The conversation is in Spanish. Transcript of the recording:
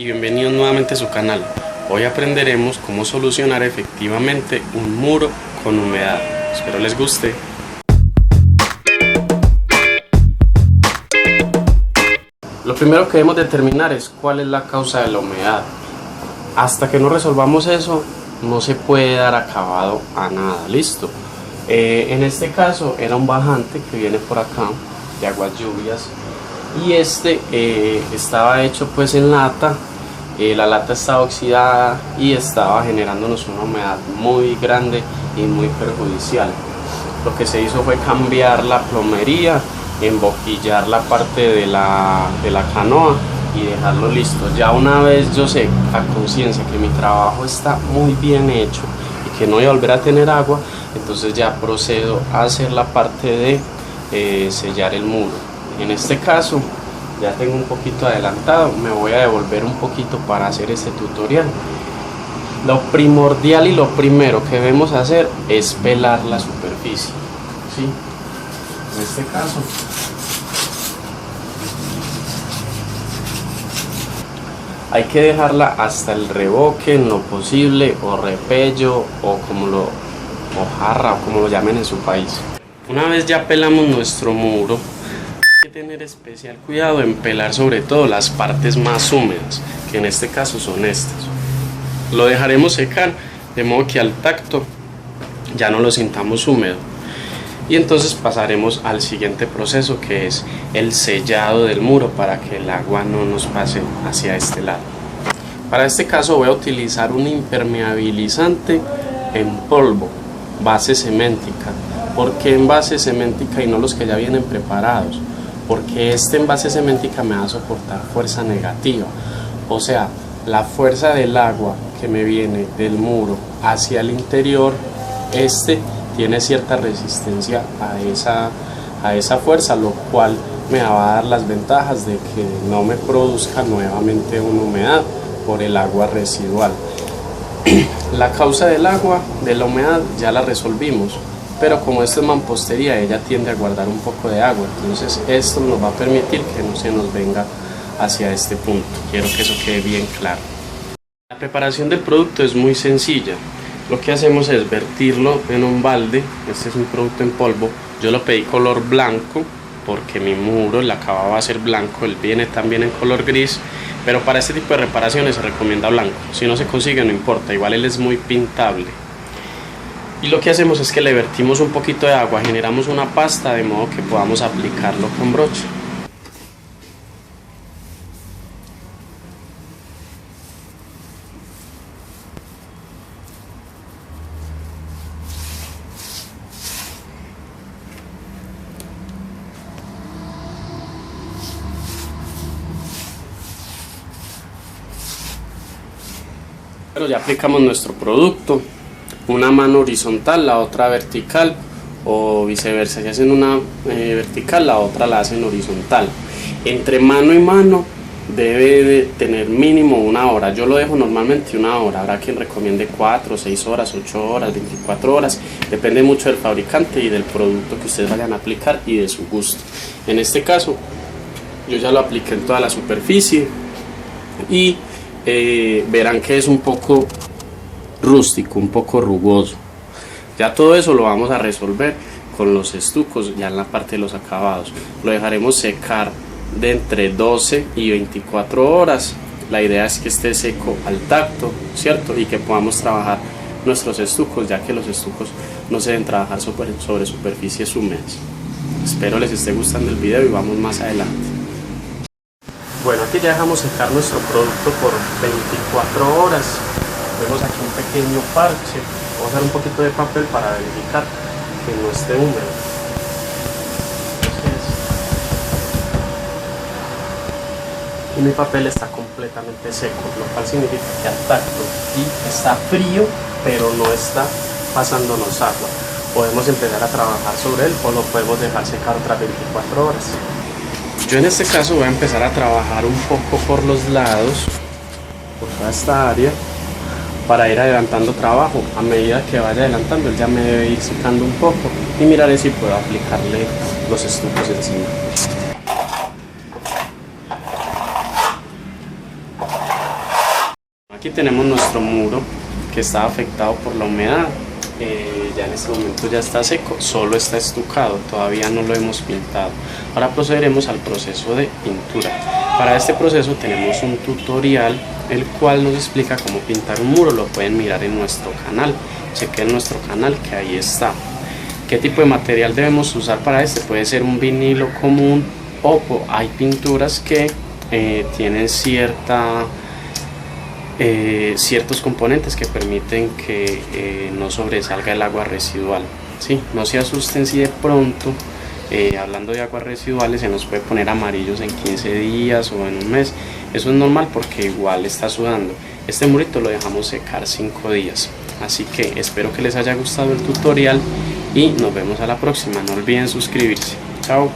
Y bienvenidos nuevamente a su canal. Hoy aprenderemos cómo solucionar efectivamente un muro con humedad. Espero les guste. Lo primero que debemos determinar es cuál es la causa de la humedad. Hasta que no resolvamos eso, no se puede dar acabado a nada. Listo. En este caso era un bajante que viene por acá de aguas lluvias y estaba hecho pues en lata. La lata estaba oxidada y estaba generándonos una humedad muy grande y muy perjudicial. Lo que se hizo fue cambiar la plomería, emboquillar la parte de la canoa y dejarlo listo. Ya una vez yo sé a conciencia que mi trabajo está muy bien hecho y que no voy a volver a tener agua, entonces ya procedo a hacer la parte de sellar el muro. En este caso ya tengo un poquito adelantado, me voy a devolver un poquito para hacer este tutorial. Lo primordial y lo primero que debemos hacer es pelar la superficie, ¿sí? En este caso hay que dejarla hasta el revoque en lo posible, o repello, o jarra, o como lo llamen en su país. Una vez ya pelamos nuestro muro, tener especial cuidado en pelar sobre todo las partes más húmedas, que en este caso son estas. Lo dejaremos secar de modo que al tacto ya no lo sintamos húmedo, y entonces pasaremos al siguiente proceso, que es el sellado del muro para que el agua no nos pase hacia este lado. Para este caso voy a utilizar un impermeabilizante en polvo, base ceméntica. ¿Por qué en base ceméntica y no los que ya vienen preparados? Porque este envase ceméntica me va a soportar fuerza negativa, o sea, la fuerza del agua que me viene del muro hacia el interior, tiene cierta resistencia a esa fuerza, lo cual me va a dar las ventajas de que no me produzca nuevamente una humedad por el agua residual. La causa del agua, de la humedad, ya la resolvimos. Pero como esto es mampostería, ella tiende a guardar un poco de agua, entonces esto nos va a permitir que no se nos venga hacia este punto. Quiero que eso quede bien claro. La preparación del producto es muy sencilla. Lo que hacemos es vertirlo en un balde. Este es un producto en polvo. Yo lo pedí color blanco porque mi muro, el acabado va a ser blanco. Él viene también en color gris, pero para este tipo de reparaciones se recomienda blanco. Si no se consigue, no importa, igual él es muy pintable. Y lo que hacemos es que le vertimos un poquito de agua, generamos una pasta de modo que podamos aplicarlo con brocha. Pero ya aplicamos nuestro producto. Una mano horizontal, la otra vertical, o viceversa, si hacen una vertical, la otra la hacen horizontal. Entre mano y mano debe de tener mínimo una hora. Yo lo dejo normalmente una hora, habrá quien recomiende 4, 6 horas, 8 horas, 24 horas, depende mucho del fabricante y del producto que ustedes vayan a aplicar y de su gusto. En este caso yo ya lo apliqué en toda la superficie y verán que es un poco rústico, un poco rugoso. Ya todo eso lo vamos a resolver con los estucos ya en la parte de los acabados. Lo dejaremos secar de entre 12 y 24 horas. La idea es que esté seco al tacto, ¿cierto? Y que podamos trabajar nuestros estucos, ya que los estucos no se deben trabajar sobre superficies húmedas. Espero les esté gustando el video y vamos más adelante. Bueno, aquí ya dejamos secar nuestro producto por 24 horas. Vemos aquí un pequeño parche. Vamos a usar un poquito de papel para verificar que no esté húmedo. Y mi papel está completamente seco, lo cual significa que al tacto y está frío, pero no está pasándonos agua. Podemos empezar a trabajar sobre él o lo podemos dejar secar otras 24 horas. Yo en este caso voy a empezar a trabajar un poco por los lados, por toda esta área, para ir adelantando trabajo. A medida que vaya adelantando, él ya me debe ir secando un poco y miraré si puedo aplicarle los estucos encima. Aquí tenemos nuestro muro que está afectado por la humedad. Ya en este momento ya está seco, solo está estucado, todavía no lo hemos pintado. Ahora procederemos al proceso de pintura. Para este proceso tenemos un tutorial el cual nos explica cómo pintar un muro. Lo pueden mirar en nuestro canal, chequen nuestro canal que ahí está. ¿Qué tipo de material debemos usar para este? Puede ser un vinilo común o hay pinturas que tienen ciertos componentes que permiten que no sobresalga el agua residual. ¿Sí? No se asusten si de pronto, hablando de aguas residuales, se nos puede poner amarillos en 15 días o en un mes. Eso es normal porque igual está sudando. Este murito lo dejamos secar 5 días. Así que espero que les haya gustado el tutorial y nos vemos a la próxima. No olviden suscribirse. Chao.